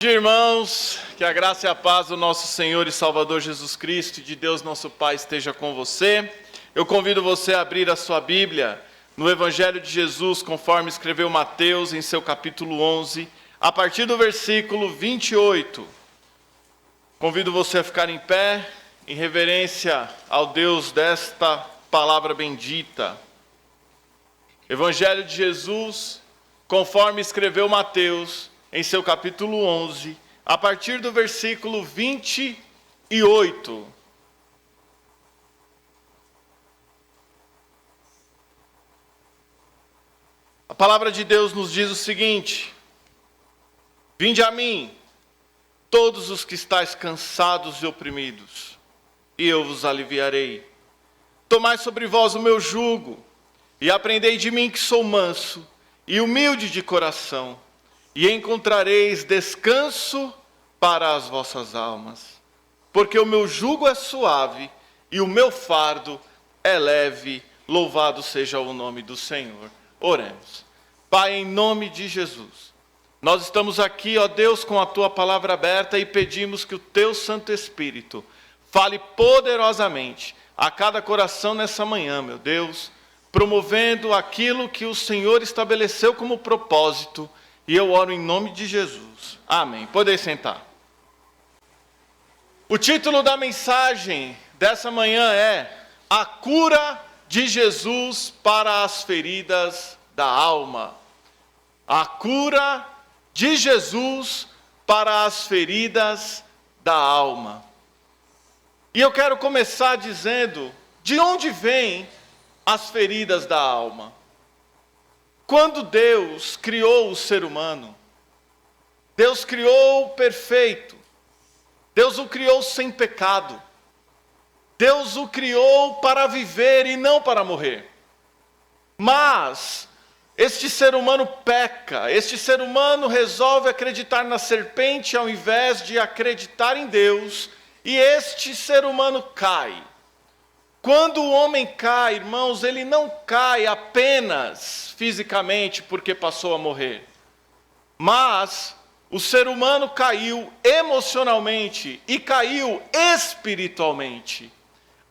Irmãos, que a graça e a paz do nosso Senhor e Salvador Jesus Cristo e de Deus nosso Pai esteja com você. Eu convido você a abrir a sua Bíblia no Evangelho de Jesus, conforme escreveu Mateus em seu capítulo 11, a partir do versículo 28. Convido você a ficar em pé, em reverência ao Deus desta palavra bendita. Evangelho de Jesus, conforme escreveu Mateus, em seu capítulo 11, a partir do versículo 28. A palavra de Deus nos diz o seguinte: Vinde a mim, todos os que estáis cansados e oprimidos, e eu vos aliviarei. Tomai sobre vós o meu jugo, e aprendei de mim que sou manso e humilde de coração, e encontrareis descanso para as vossas almas. Porque o meu jugo é suave e o meu fardo é leve. Louvado seja o nome do Senhor. Oremos. Pai, em nome de Jesus, nós estamos aqui, ó Deus, com a Tua palavra aberta e pedimos que o Teu Santo Espírito fale poderosamente a cada coração nessa manhã, meu Deus, promovendo aquilo que o Senhor estabeleceu como propósito. E eu oro em nome de Jesus. Amém. Podem sentar. O título da mensagem dessa manhã é A Cura de Jesus para as Feridas da Alma. A cura de Jesus para as feridas da alma. E eu quero começar dizendo de onde vêm as feridas da alma. Quando Deus criou o ser humano, Deus criou perfeito, Deus o criou sem pecado, Deus o criou para viver e não para morrer. Mas este ser humano peca, este ser humano resolve acreditar na serpente ao invés de acreditar em Deus, e este ser humano cai. Quando o homem cai, irmãos, ele não cai apenas fisicamente porque passou a morrer. Mas o ser humano caiu emocionalmente e caiu espiritualmente.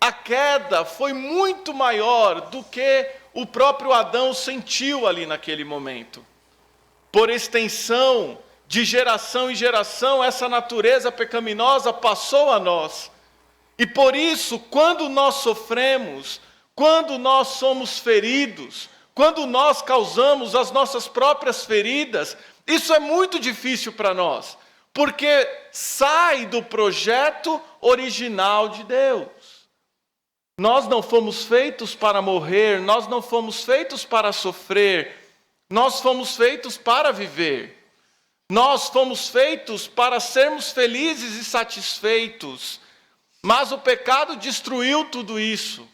A queda foi muito maior do que o próprio Adão sentiu ali naquele momento. Por extensão, de geração em geração, essa natureza pecaminosa passou a nós. E por isso, quando nós sofremos, quando nós somos feridos, quando nós causamos as nossas próprias feridas, isso é muito difícil para nós, porque sai do projeto original de Deus. Nós não fomos feitos para morrer, nós não fomos feitos para sofrer, nós fomos feitos para viver. Nós fomos feitos para sermos felizes e satisfeitos. Mas o pecado destruiu tudo isso.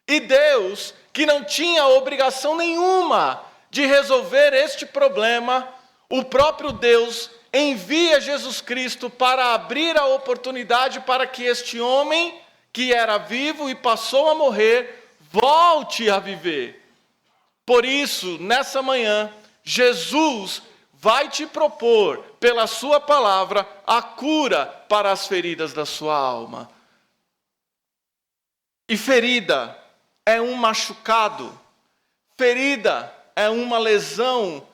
E Deus, que não tinha obrigação nenhuma de resolver este problema, o próprio Deus envia Jesus Cristo para abrir a oportunidade para que este homem, que era vivo e passou a morrer, volte a viver. Por isso, nessa manhã, Jesus vai te propor, pela sua palavra, a cura para as feridas da sua alma. E ferida é um machucado, ferida é uma lesão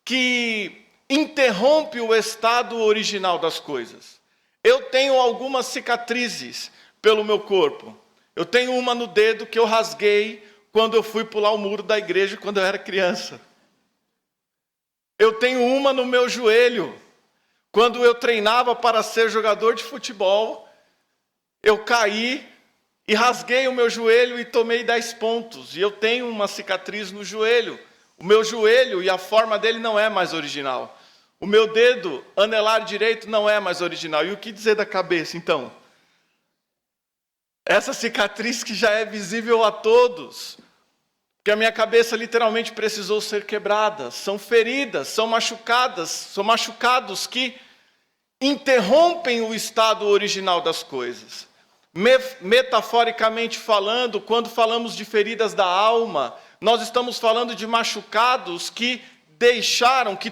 que interrompe o estado original das coisas. Eu tenho algumas cicatrizes pelo meu corpo. Eu tenho uma no dedo que eu rasguei quando eu fui pular o muro da igreja quando eu era criança. Eu tenho uma no meu joelho. Quando eu treinava para ser jogador de futebol, eu caí e rasguei o meu joelho e tomei 10 pontos. E eu tenho uma cicatriz no joelho. O meu joelho e a forma dele não é mais original. O meu dedo anelar direito não é mais original. E o que dizer da cabeça, então? Essa cicatriz que já é visível a todos, que a minha cabeça literalmente precisou ser quebrada. São feridas, são machucados que interrompem o estado original das coisas. Metaforicamente falando, quando falamos de feridas da alma, nós estamos falando de machucados que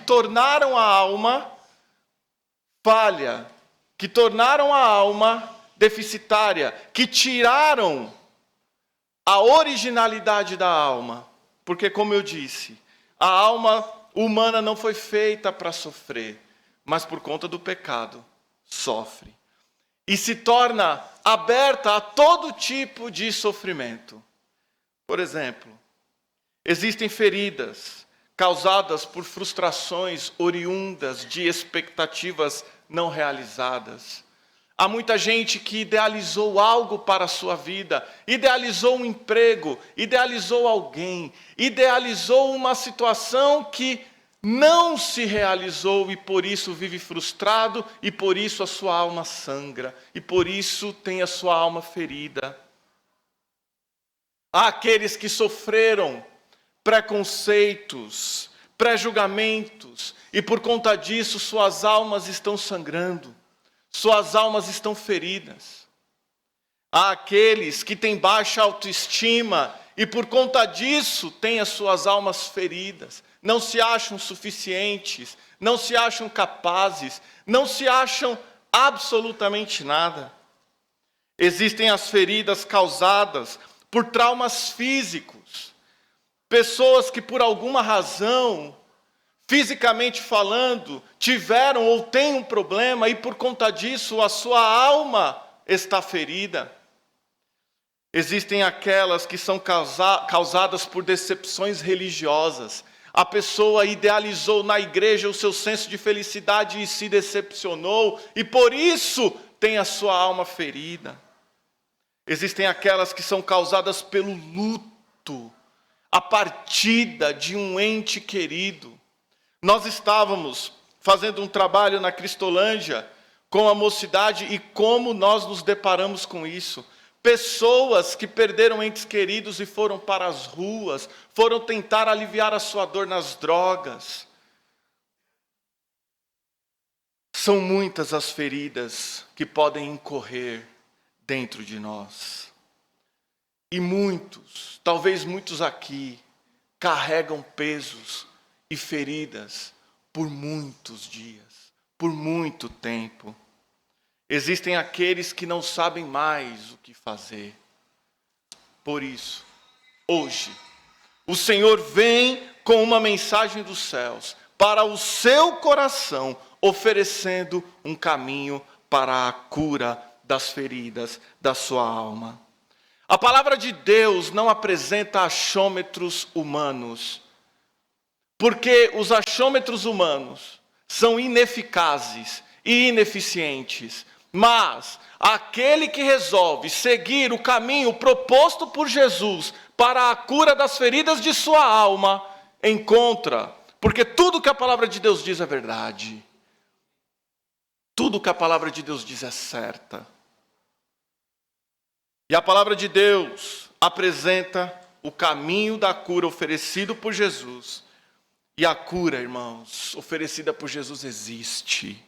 tornaram a alma falha, que tornaram a alma deficitária, que tiraram a originalidade da alma. Porque, como eu disse, a alma humana não foi feita para sofrer, mas por conta do pecado, sofre. E se torna aberta a todo tipo de sofrimento. Por exemplo, existem feridas causadas por frustrações oriundas de expectativas não realizadas. Há muita gente que idealizou algo para a sua vida, idealizou um emprego, idealizou alguém, idealizou uma situação que não se realizou e por isso vive frustrado e por isso a sua alma sangra e por isso tem a sua alma ferida. Há aqueles que sofreram preconceitos, pré-julgamentos e por conta disso suas almas estão sangrando, suas almas estão feridas. Há aqueles que têm baixa autoestima e por conta disso têm as suas almas feridas. Não se acham suficientes, não se acham capazes, não se acham absolutamente nada. Existem as feridas causadas por traumas físicos. Pessoas que por alguma razão, fisicamente falando, tiveram ou têm um problema e por conta disso a sua alma está ferida. Existem aquelas que são causadas por decepções religiosas. A pessoa idealizou na igreja o seu senso de felicidade e se decepcionou, e por isso tem a sua alma ferida. Existem aquelas que são causadas pelo luto, a partida de um ente querido. Nós estávamos fazendo um trabalho na Cristolândia com a mocidade e como nós nos deparamos com isso. Pessoas que perderam entes queridos e foram para as ruas, foram tentar aliviar a sua dor nas drogas. São muitas as feridas que podem incorrer dentro de nós. E muitos, talvez muitos aqui, carregam pesos e feridas por muitos dias, por muito tempo. Existem aqueles que não sabem mais o que fazer. Por isso, hoje, o Senhor vem com uma mensagem dos céus para o seu coração, oferecendo um caminho para a cura das feridas da sua alma. A palavra de Deus não apresenta achômetros humanos, porque os achômetros humanos são ineficazes e ineficientes. Mas aquele que resolve seguir o caminho proposto por Jesus para a cura das feridas de sua alma, encontra, porque tudo que a palavra de Deus diz é verdade. Tudo que a palavra de Deus diz é certa. E a palavra de Deus apresenta o caminho da cura oferecido por Jesus. E a cura, irmãos, oferecida por Jesus existe.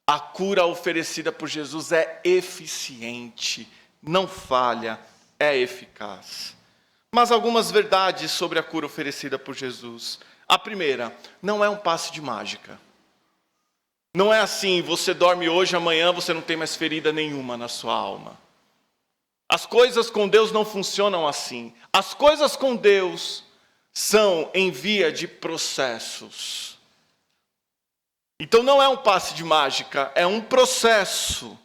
A cura oferecida por Jesus é eficiente, não falha, é eficaz. Mas algumas verdades sobre a cura oferecida por Jesus. A primeira, não é um passe de mágica. Não é assim, você dorme hoje, amanhã você não tem mais ferida nenhuma na sua alma. As coisas com Deus não funcionam assim. As coisas com Deus são em via de processos. Então não é um passe de mágica, é um processo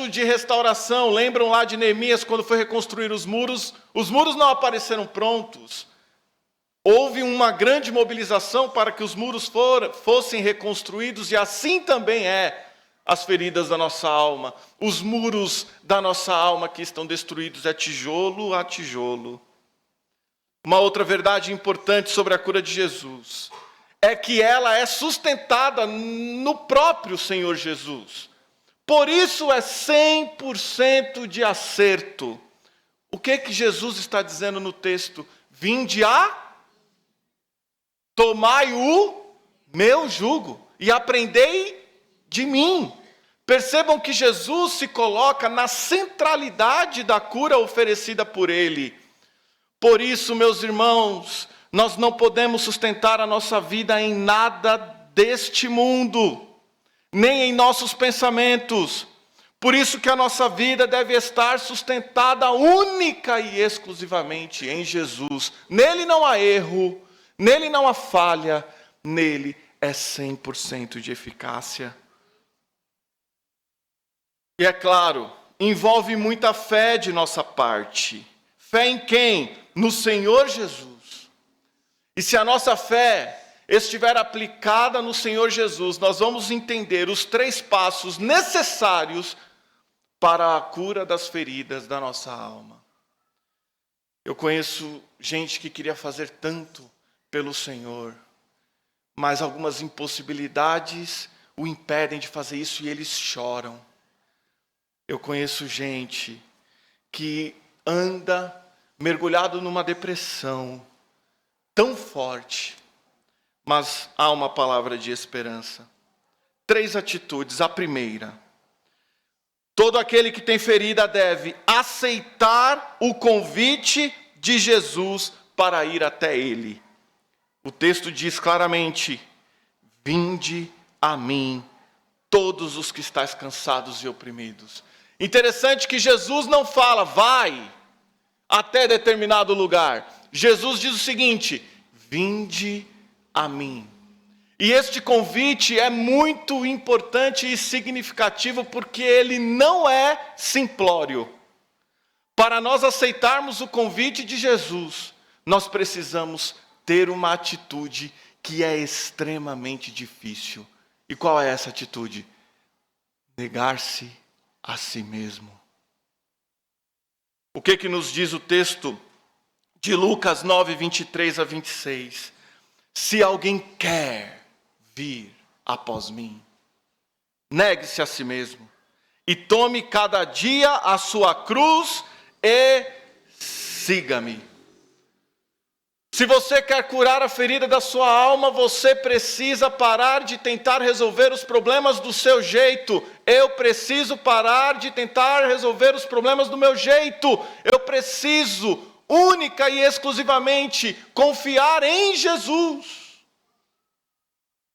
de restauração. Lembram lá de Neemias, quando foi reconstruir os muros não apareceram prontos. Houve uma grande mobilização para que os muros fossem reconstruídos, e assim também é as feridas da nossa alma. Os muros da nossa alma que estão destruídos é tijolo a tijolo. Uma outra verdade importante sobre a cura de Jesus é que ela é sustentada no próprio Senhor Jesus. Por isso é 100% de acerto. O que Jesus está dizendo no texto? Vinde tomai o meu jugo e aprendei de mim. Percebam que Jesus se coloca na centralidade da cura oferecida por Ele. Por isso, meus irmãos, nós não podemos sustentar a nossa vida em nada deste mundo. nem em nossos pensamentos. Por isso que a nossa vida deve estar sustentada única e exclusivamente em Jesus. Nele não há erro, nele não há falha, nele é 100% de eficácia. E é claro, envolve muita fé de nossa parte. Fé em quem? No Senhor Jesus. E se a nossa fé estiver aplicada no Senhor Jesus, nós vamos entender os 3 passos necessários para a cura das feridas da nossa alma. Eu conheço gente que queria fazer tanto pelo Senhor, mas algumas impossibilidades o impedem de fazer isso e eles choram. Eu conheço gente que anda mergulhado numa depressão tão forte, mas há uma palavra de esperança. 3 atitudes. A primeira: todo aquele que tem ferida deve aceitar o convite de Jesus para ir até ele. O texto diz claramente: vinde a mim, todos os que estáis cansados e oprimidos. Interessante que Jesus não fala, vai até determinado lugar. Jesus diz o seguinte: vinde a mim. E este convite é muito importante e significativo porque ele não é simplório. Para nós aceitarmos o convite de Jesus, nós precisamos ter uma atitude que é extremamente difícil. E qual é essa atitude? Negar-se a si mesmo. O que nos diz o texto de Lucas 9, 23 a 26? Se alguém quer vir após mim, negue-se a si mesmo e tome cada dia a sua cruz e siga-me. Se você quer curar a ferida da sua alma, você precisa parar de tentar resolver os problemas do seu jeito. Eu preciso parar de tentar resolver os problemas do meu jeito. Eu preciso, única e exclusivamente, confiar em Jesus.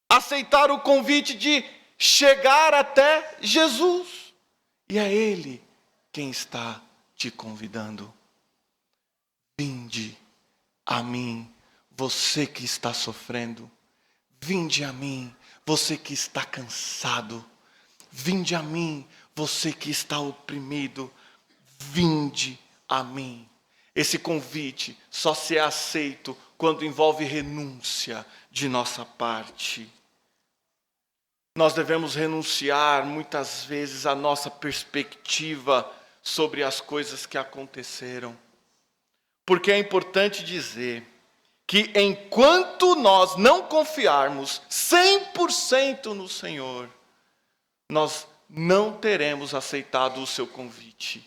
Aceitar o convite de chegar até Jesus. E é Ele quem está te convidando. Vinde a mim, você que está sofrendo. Vinde a mim, você que está cansado. Vinde a mim, você que está oprimido. Vinde a mim. Esse convite só se é aceito quando envolve renúncia de nossa parte. Nós devemos renunciar muitas vezes à nossa perspectiva sobre as coisas que aconteceram. Porque é importante dizer que enquanto nós não confiarmos 100% no Senhor, nós não teremos aceitado o seu convite.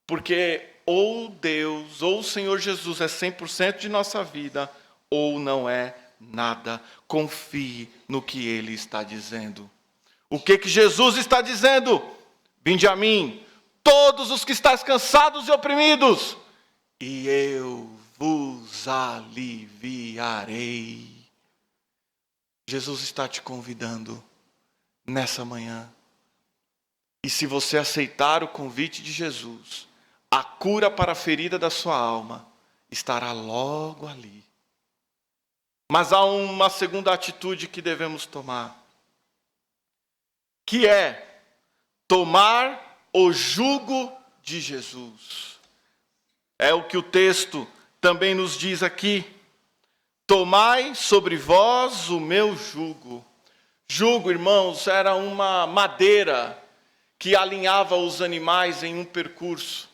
Porque ou Deus, ou o Senhor Jesus é 100% de nossa vida, ou não é nada. Confie no que Ele está dizendo. O que Jesus está dizendo? Vinde a mim, todos os que estáis cansados e oprimidos, e eu vos aliviarei. Jesus está te convidando nessa manhã. E se você aceitar o convite de Jesus, a cura para a ferida da sua alma estará logo ali. Mas há uma segunda atitude que devemos tomar, que é tomar o jugo de Jesus. É o que o texto também nos diz aqui. Tomai sobre vós o meu jugo. Jugo, irmãos, era uma madeira que alinhava os animais em um percurso.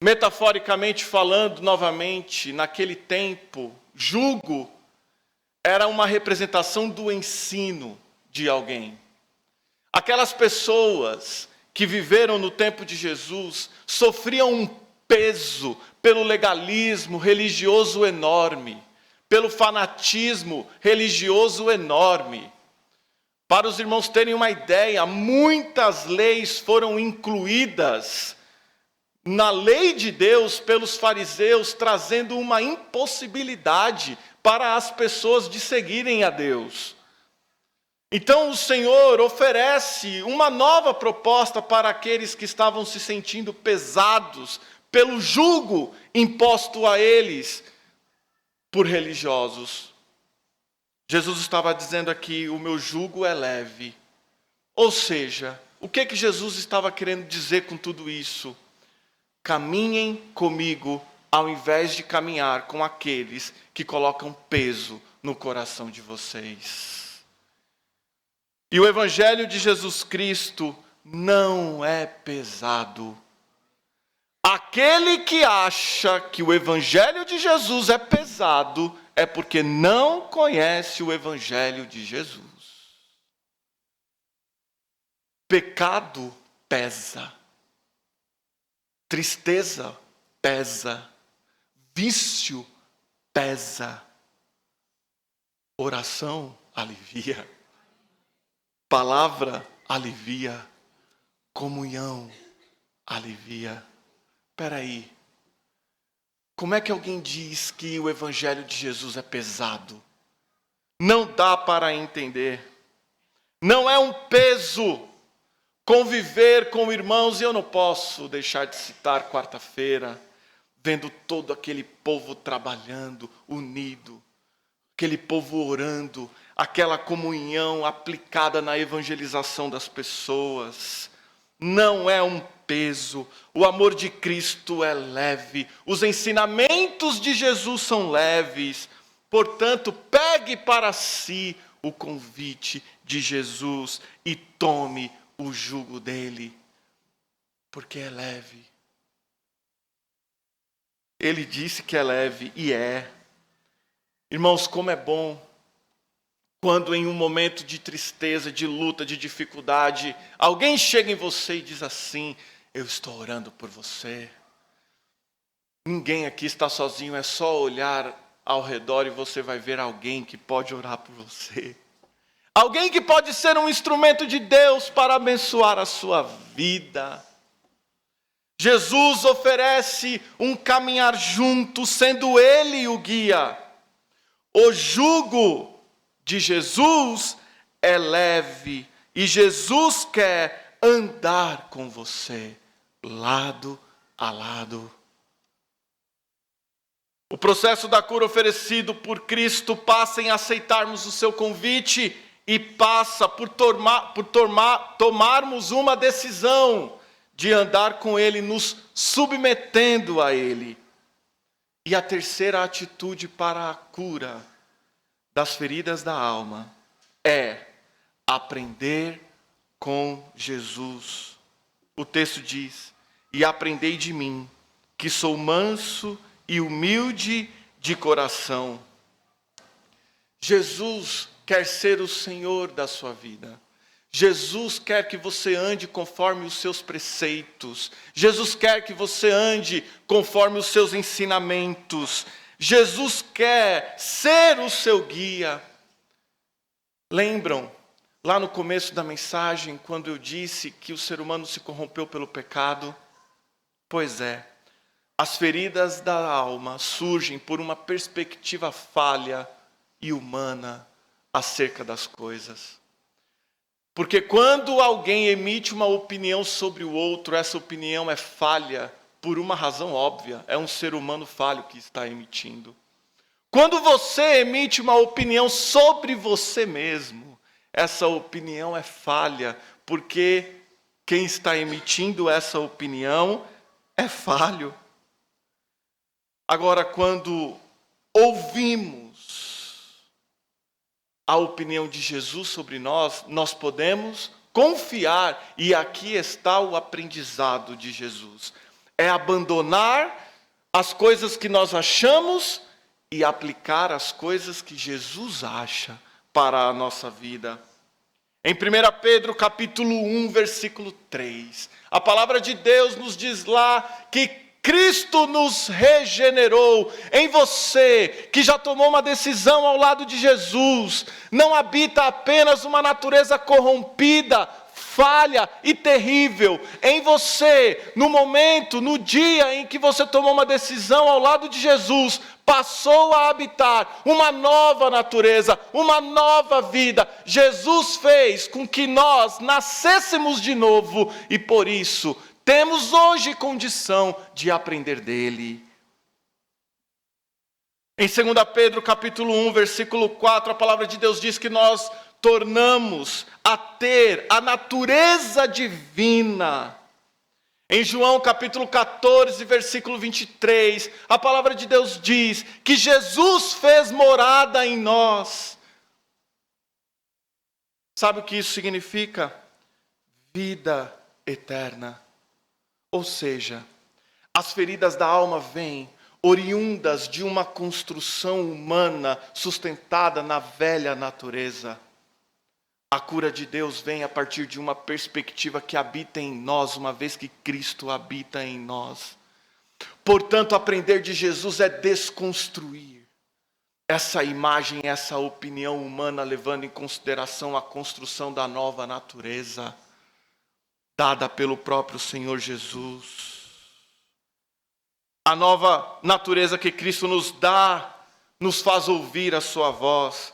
Metaforicamente falando, novamente, naquele tempo, jugo era uma representação do ensino de alguém. Aquelas pessoas que viveram no tempo de Jesus sofriam um peso pelo legalismo religioso enorme, pelo fanatismo religioso enorme. Para os irmãos terem uma ideia, muitas leis foram incluídas na lei de Deus pelos fariseus, trazendo uma impossibilidade para as pessoas de seguirem a Deus. Então o Senhor oferece uma nova proposta para aqueles que estavam se sentindo pesados pelo jugo imposto a eles por religiosos. Jesus estava dizendo aqui: o meu jugo é leve. Ou seja, o que Jesus estava querendo dizer com tudo isso? Caminhem comigo ao invés de caminhar com aqueles que colocam peso no coração de vocês. E o Evangelho de Jesus Cristo não é pesado. Aquele que acha que o Evangelho de Jesus é pesado é porque não conhece o Evangelho de Jesus. Pecado pesa. Tristeza pesa. Vício pesa. Oração alivia. Palavra alivia. Comunhão alivia. Espera aí. Como é que alguém diz que o Evangelho de Jesus é pesado? Não dá para entender. Não é um peso conviver com irmãos. E eu não posso deixar de citar quarta-feira, vendo todo aquele povo trabalhando, unido, aquele povo orando, aquela comunhão aplicada na evangelização das pessoas. Não é um peso. O amor de Cristo é leve. Os ensinamentos de Jesus são leves. Portanto, pegue para si o convite de Jesus e tome o jugo dele, porque é leve. Ele disse que é leve e é. Irmãos, como é bom quando em um momento de tristeza, de luta, de dificuldade, alguém chega em você e diz assim: eu estou orando por você. Ninguém aqui está sozinho, é só olhar ao redor e você vai ver alguém que pode orar por você. Alguém que pode ser um instrumento de Deus para abençoar a sua vida. Jesus oferece um caminhar junto, sendo Ele o guia. O jugo de Jesus é leve e Jesus quer andar com você, lado a lado. O processo da cura oferecido por Cristo passa em aceitarmos o seu convite e passa por tomarmos uma decisão de andar com Ele, nos submetendo a Ele. E a terceira atitude para a cura das feridas da alma é aprender com Jesus. O texto diz: e aprendei de mim, que sou manso e humilde de coração. Jesus quer ser o Senhor da sua vida. Jesus quer que você ande conforme os seus preceitos. Jesus quer que você ande conforme os seus ensinamentos. Jesus quer ser o seu guia. Lembram, lá no começo da mensagem, quando eu disse que o ser humano se corrompeu pelo pecado? Pois é, as feridas da alma surgem por uma perspectiva falha e humana acerca das coisas. Porque quando alguém emite uma opinião sobre o outro, essa opinião é falha por uma razão óbvia. É um ser humano falho que está emitindo. Quando você emite uma opinião sobre você mesmo, essa opinião é falha, porque quem está emitindo essa opinião é falho. Agora, quando ouvimos a opinião de Jesus sobre nós, nós podemos confiar, e aqui está o aprendizado de Jesus. É abandonar as coisas que nós achamos e aplicar as coisas que Jesus acha para a nossa vida. Em 1 Pedro capítulo 1, versículo 3, a palavra de Deus nos diz lá que Cristo nos regenerou. Em você, que já tomou uma decisão ao lado de Jesus, não habita apenas uma natureza corrompida, falha e terrível. Em você, no momento, no dia em que você tomou uma decisão ao lado de Jesus, passou a habitar uma nova natureza, uma nova vida. Jesus fez com que nós nascêssemos de novo e por isso temos hoje condição de aprender dele. Em 2 Pedro capítulo 1, versículo 4, a palavra de Deus diz que nós tornamos a ter a natureza divina. Em João capítulo 14, versículo 23, a palavra de Deus diz que Jesus fez morada em nós. Sabe o que isso significa? Vida eterna. Ou seja, as feridas da alma vêm oriundas de uma construção humana sustentada na velha natureza. A cura de Deus vem a partir de uma perspectiva que habita em nós, uma vez que Cristo habita em nós. Portanto, aprender de Jesus é desconstruir essa imagem, essa opinião humana, levando em consideração a construção da nova natureza, dada pelo próprio Senhor Jesus. A nova natureza que Cristo nos dá, nos faz ouvir a sua voz.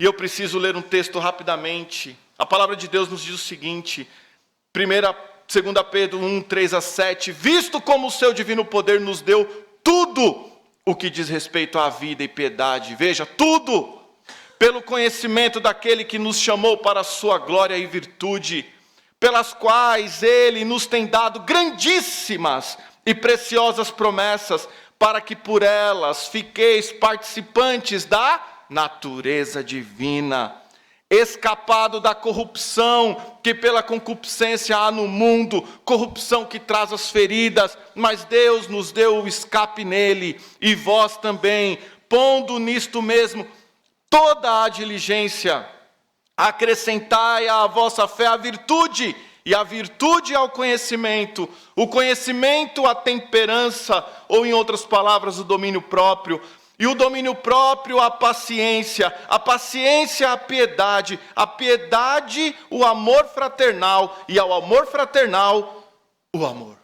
E eu preciso ler um texto rapidamente. A palavra de Deus nos diz o seguinte, 2 Pedro 1, 3-7, visto como o seu divino poder nos deu tudo o que diz respeito à vida e piedade, veja, tudo, pelo conhecimento daquele que nos chamou para a sua glória e virtude, pelas quais ele nos tem dado grandíssimas e preciosas promessas, para que por elas fiqueis participantes da natureza divina, escapado da corrupção que pela concupiscência há no mundo, corrupção que traz as feridas, mas Deus nos deu o escape nele, e vós também, pondo nisto mesmo toda a diligência, acrescentai à vossa fé a virtude, e a virtude ao conhecimento, o conhecimento à temperança, ou em outras palavras, o domínio próprio, e o domínio próprio à paciência, a paciência à piedade, a piedade o amor fraternal, e ao amor fraternal o amor.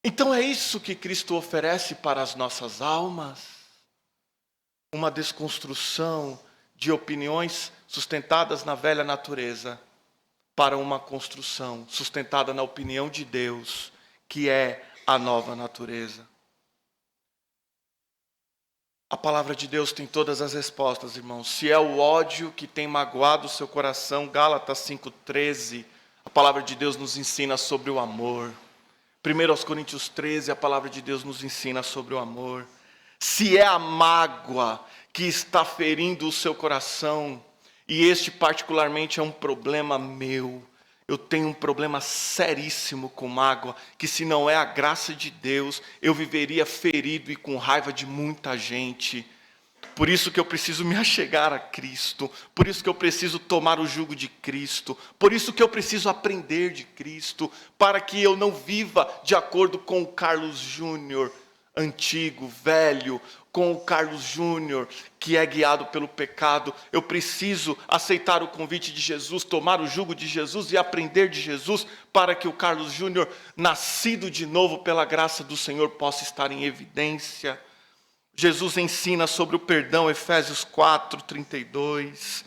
Então é isso que Cristo oferece para as nossas almas, uma desconstrução de opiniões sustentadas na velha natureza, para uma construção sustentada na opinião de Deus, que é a nova natureza. A palavra de Deus tem todas as respostas, irmãos. Se é o ódio que tem magoado o seu coração, Gálatas 5,13, a palavra de Deus nos ensina sobre o amor. 1 Coríntios 13, a palavra de Deus nos ensina sobre o amor. Se é a mágoa que está ferindo o seu coração, e este particularmente é um problema meu, eu tenho um problema seríssimo com mágoa, que se não é a graça de Deus, eu viveria ferido e com raiva de muita gente. Por isso que eu preciso me achegar a Cristo, por isso que eu preciso tomar o jugo de Cristo, por isso que eu preciso aprender de Cristo, para que eu não viva de acordo com o Carlos Júnior, antigo, velho, com o Carlos Júnior, que é guiado pelo pecado. Eu preciso aceitar o convite de Jesus, tomar o jugo de Jesus e aprender de Jesus, para que o Carlos Júnior, nascido de novo pela graça do Senhor, possa estar em evidência. Jesus ensina sobre o perdão, Efésios 4:32.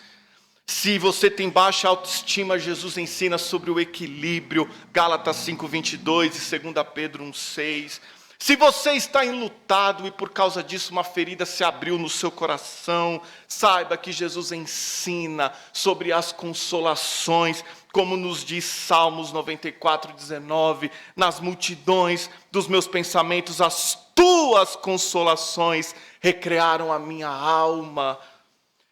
Se você tem baixa autoestima, Jesus ensina sobre o equilíbrio, Gálatas 5:22 e 2 Pedro 1:6. Se você está enlutado e por causa disso uma ferida se abriu no seu coração, saiba que Jesus ensina sobre as consolações, como nos diz Salmos 94:19, nas multidões dos meus pensamentos, as tuas consolações recrearam a minha alma.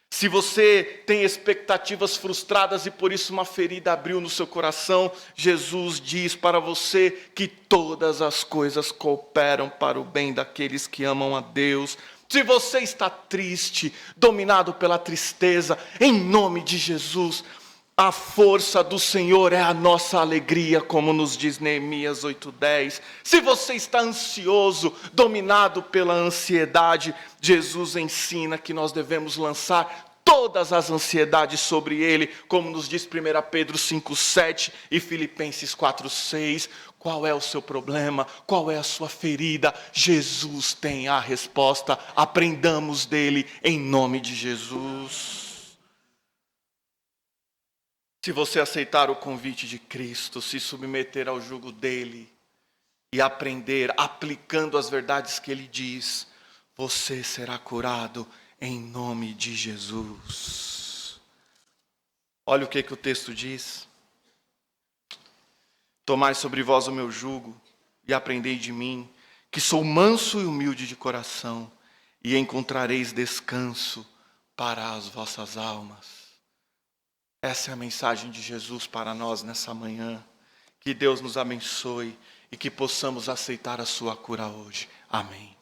Se você tem expectativas frustradas e por isso uma ferida abriu no seu coração, Jesus diz para você que todas as coisas cooperam para o bem daqueles que amam a Deus. Se você está triste, dominado pela tristeza, em nome de Jesus, a força do Senhor é a nossa alegria, como nos diz Neemias 8:10. Se você está ansioso, dominado pela ansiedade, Jesus ensina que nós devemos lançar todas as ansiedades sobre ele, como nos diz 1 Pedro 5,7 e Filipenses 4,6. Qual é o seu problema? Qual é a sua ferida? Jesus tem a resposta. Aprendamos dele em nome de Jesus. Se você aceitar o convite de Cristo, se submeter ao jugo dele e aprender aplicando as verdades que ele diz, você será curado em nome de Jesus. Olha o que o texto diz. Tomai sobre vós o meu jugo e aprendei de mim, que sou manso e humilde de coração, e encontrareis descanso para as vossas almas. Essa é a mensagem de Jesus para nós nessa manhã. Que Deus nos abençoe e que possamos aceitar a sua cura hoje. Amém.